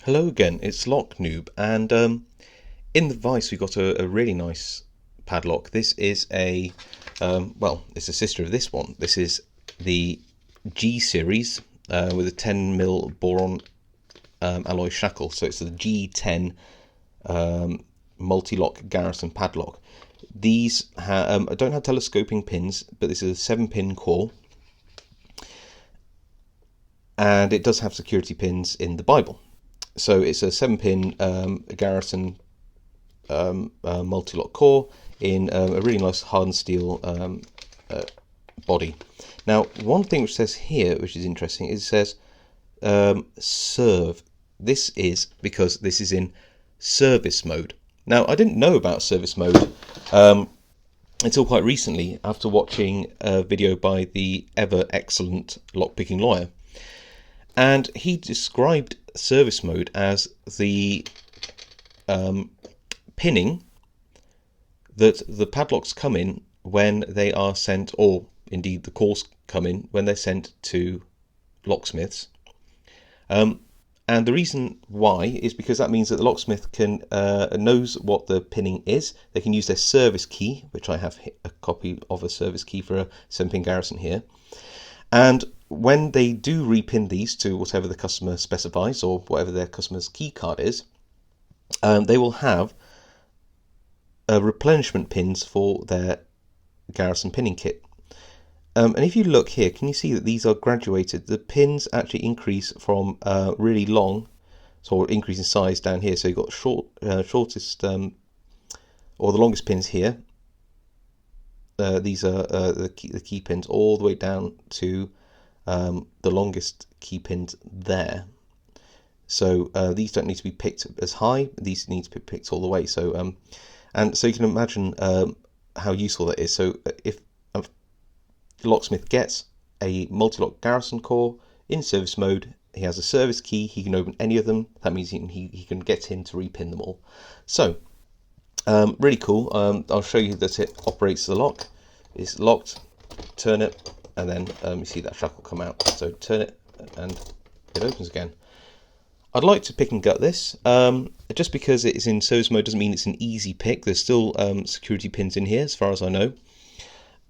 Hello again, it's Lock Noob, and in the Vice we got a really nice padlock. This is well, it's a sister of this one. This is the G series with a 10mm boron alloy shackle. So it's the G10 Mul-T-Lock Garrison padlock. These don't have telescoping pins, but this is a 7-pin core, and it does have security pins in the Bible. So it's a 7-pin Garrison Mul-T-Lock core in a really nice hardened steel body. Now, one thing which says here, which is interesting, is it says serve. This is because this is in service mode. Now, I didn't know about service mode until quite recently, after watching a video by the ever excellent Lockpickinglawyer. And he described service mode as the pinning that the padlocks come in when they are sent, or indeed the cores come in when they're sent to locksmiths. And the reason why is because that means that the locksmith can knows what the pinning is. They can use their service key, which I have a copy of a service key for a 7-pin Garrison here. And when they do repin these to whatever the customer specifies, or whatever their customer's key card is, they will have replenishment pins for their Garrison pinning kit. And if you look here, can you see that these are graduated? The pins actually increase from really long, so increase in size down here. So you've got shortest or the longest pins here. These are the key pins all the way down to the longest key pins there. So these don't need to be picked as high. These need to be picked all the way. So and so you can imagine how useful that is. So if a locksmith gets a Mul-T-Lock Garrison core in service mode, he has a service key. He can open any of them. That means he can get in to repin them all. So really cool. I'll show you that it operates the lock. It's locked. Turn it, and then you see that shackle come out. So turn it, and it opens again. I'd like to pick and gut this. Just because it is in service mode doesn't mean it's an easy pick. There's still security pins in here, as far as I know.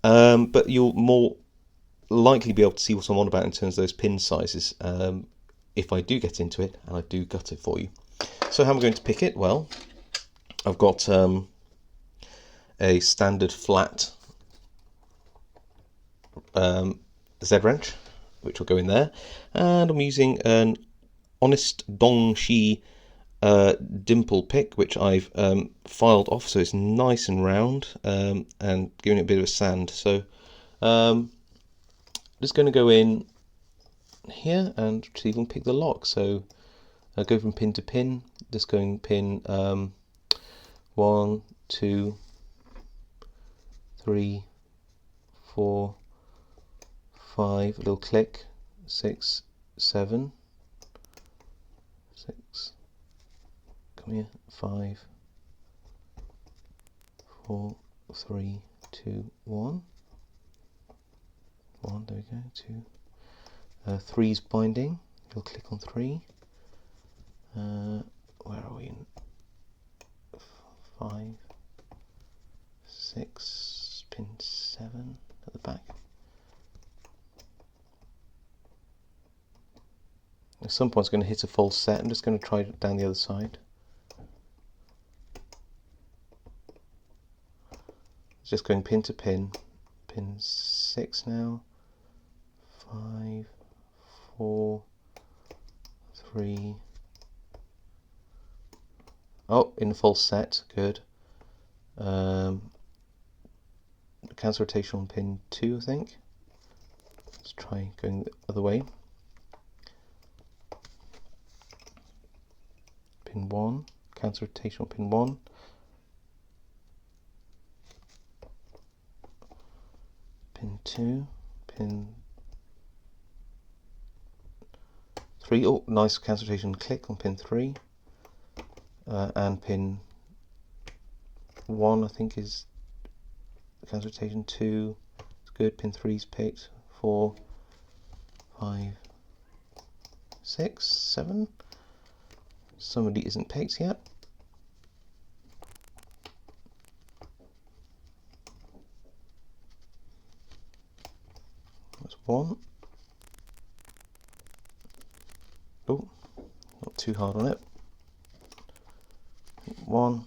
But you'll more likely be able to see what I'm on about in terms of those pin sizes if I do get into it, and I do gut it for you. So how am I going to pick it? Well, I've got a standard flat Z-wrench, which will go in there, and I'm using an Honest Dongshi dimple pick, which I've filed off so it's nice and round, and giving it a bit of a sand. So just going to go in here and see if we can pick the lock. So I go from pin to pin, just going pin 1, 2, 3, 4, 5, a little click, 6, 7, 6, come here, 5, 4, 3, 2, 1, 1, there we go, 2, 3's binding, you'll click on 3, where are we in, 5, 6, pin 7 at the back. At some point it's going to hit a false set. I'm just going to try it down the other side. Just going pin to pin. Pin 6 now. 5, 4, 3. Oh, in the false set. Good. Cancel rotation on pin 2, I think. Let's try going the other way. Pin 1, cancel rotation on pin 1, pin 2, pin 3, oh nice cancel rotation click on pin 3, and pin 1 I think is cancel rotation 2, it's good, pin 3's picked, 4, 5, 6, 7, somebody isn't picked yet. That's one. Oh, not too hard on it. One,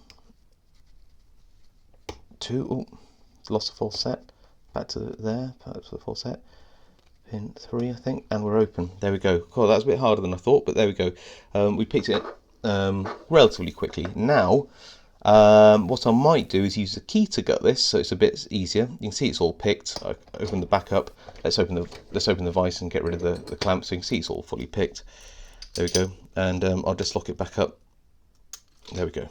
two. Oh, lost a full set. Back to there. Back to the full set. Pin 3, I think, and we're open. There we go. Oh, that was a bit harder than I thought, but there we go. We picked it relatively quickly. Now, what I might do is use the key to gut this, so it's a bit easier. You can see it's all picked. I open the back up. Let's open the vise and get rid of the clamp, so you can see it's all fully picked. There we go. And I'll just lock it back up. There we go.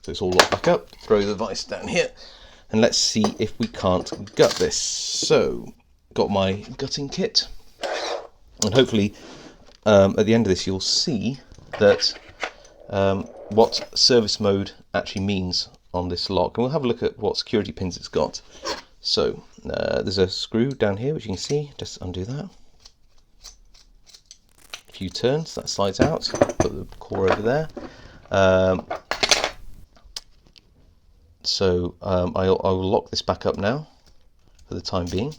So it's all locked back up. Throw the vise down here, and let's see if we can't gut this. So, got my gutting kit, and hopefully at the end of this you'll see that what service mode actually means on this lock, and we'll have a look at what security pins it's got. So there's a screw down here which you can see. Just undo that, a few turns, that slides out, put the core over there. So I will lock this back up now for the time being.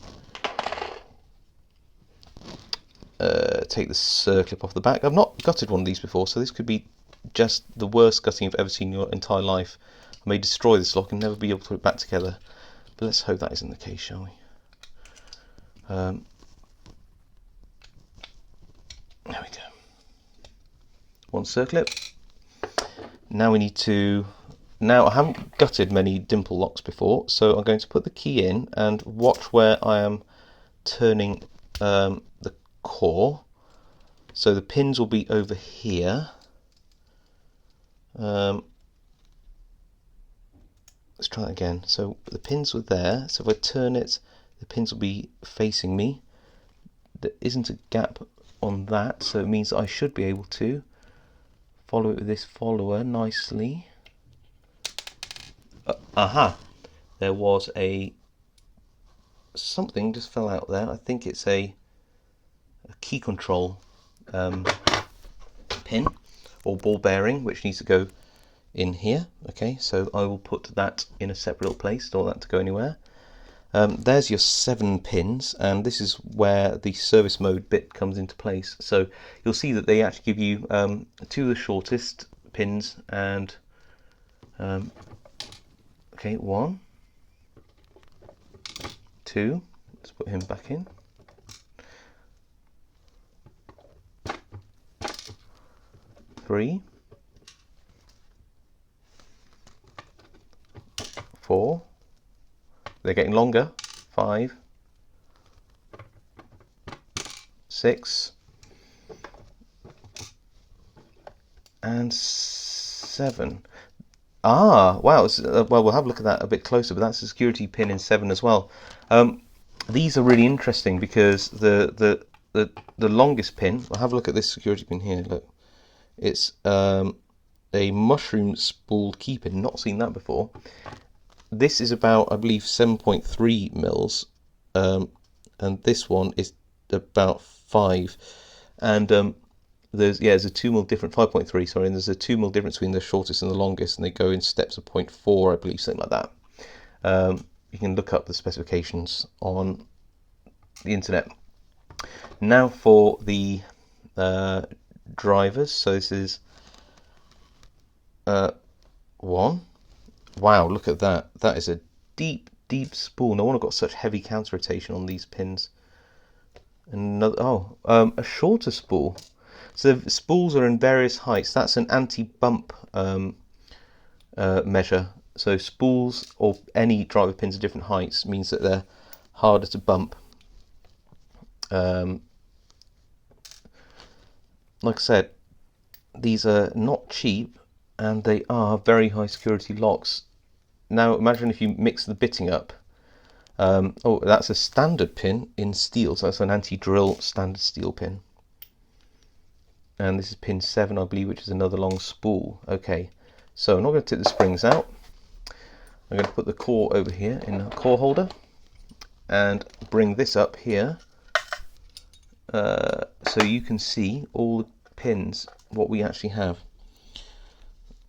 Take the circlip off the back. I've not gutted one of these before, so this could be just the worst gutting you've ever seen in your entire life. I may destroy this lock and never be able to put it back together, but let's hope that isn't the case, shall we? There we go. One circlip. Now we need to... Now I haven't gutted many dimple locks before, so I'm going to put the key in and watch where I am turning the core. So the pins will be over here. Let's try that again. So the pins were there, so if I turn it, the pins will be facing me. There isn't a gap on that, so it means I should be able to follow it with this follower nicely. Aha! There was something just fell out there. I think it's a key control pin or ball bearing, which needs to go in here. Okay, so I will put that in a separate little place, don't want that to go anywhere. There's your 7 pins, and this is where the service mode bit comes into place. So you'll see that they actually give you 2 of the shortest pins, and okay, 1, 2, let's put him back in. 3, 4, they're getting longer, 5, 6, and 7. Ah, wow. Well, we'll have a look at that a bit closer, but that's a security pin in 7 as well. These are really interesting because the longest pin, we'll have a look at this security pin here, look. It's a mushroom spooled key pin, not seen that before. This is about, I believe, 7.3 mils, and this one is about 5. And there's a 2 mil difference, 5.3, sorry, and there's a 2 mil difference between the shortest and the longest, and they go in steps of 0.4, I believe, something like that. You can look up the specifications on the internet. Now for the drivers. So this is 1. Wow, look at that. That is a deep spool. No wonder I've got such heavy counter rotation on these pins. Another, a shorter spool. So the spools are in various heights. That's an anti-bump measure. So spools or any driver pins at different heights means that they're harder to bump. Like I said, these are not cheap, and they are very high security locks. Now imagine if you mix the bitting up. Oh, that's a standard pin in steel, so that's an anti-drill standard steel pin. And this is pin 7, I believe, which is another long spool. Okay, so I'm not going to take the springs out. I'm going to put the core over here in a core holder and bring this up here so you can see all the pins, what we actually have.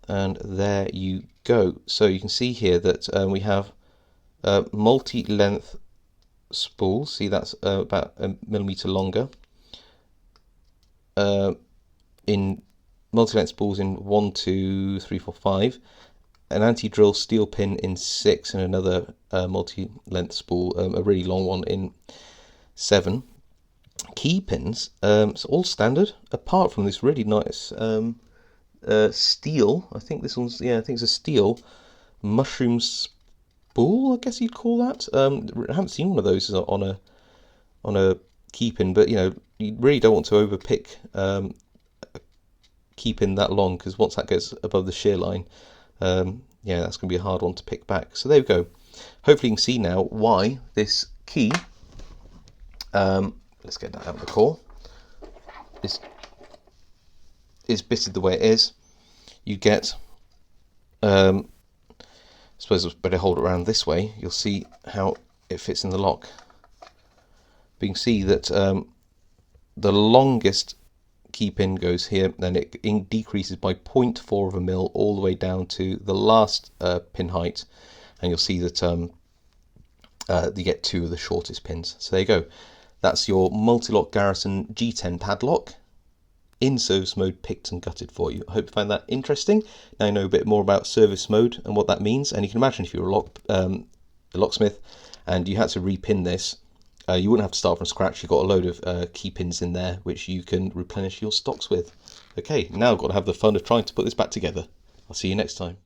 and there you go. So you can see here that we have multi-length spools. See, that's about a millimeter longer. In multi-length spools in 1, 2, 3, 4, 5. An anti-drill steel pin in 6, and another multi-length spool, a really long one, in 7. Key pins, it's all standard, apart from this really nice steel. I think this one's, yeah, I think it's a steel mushroom spool, I guess you'd call that. I haven't seen one of those on a key pin, but you know, you really don't want to overpick a key pin that long, because once that gets above the shear line, yeah, that's going to be a hard one to pick back. So there we go. Hopefully you can see now why this key, let's get that out of the core, is bitted the way it is. You get, I suppose I better hold it around this way. You'll see how it fits in the lock. But you can see that the longest key pin goes here, then it decreases by 0.4 of a mil all the way down to the last pin height, and you'll see that you get 2 of the shortest pins. So there you go. That's your Mul-T-Lock Garrison G10 padlock in service mode, picked and gutted for you. I hope you find that interesting. Now you know a bit more about service mode and what that means, and you can imagine if you were a locksmith and you had to repin this, you wouldn't have to start from scratch. You've got a load of key pins in there which you can replenish your stocks with. Okay, now I've got to have the fun of trying to put this back together. I'll see you next time.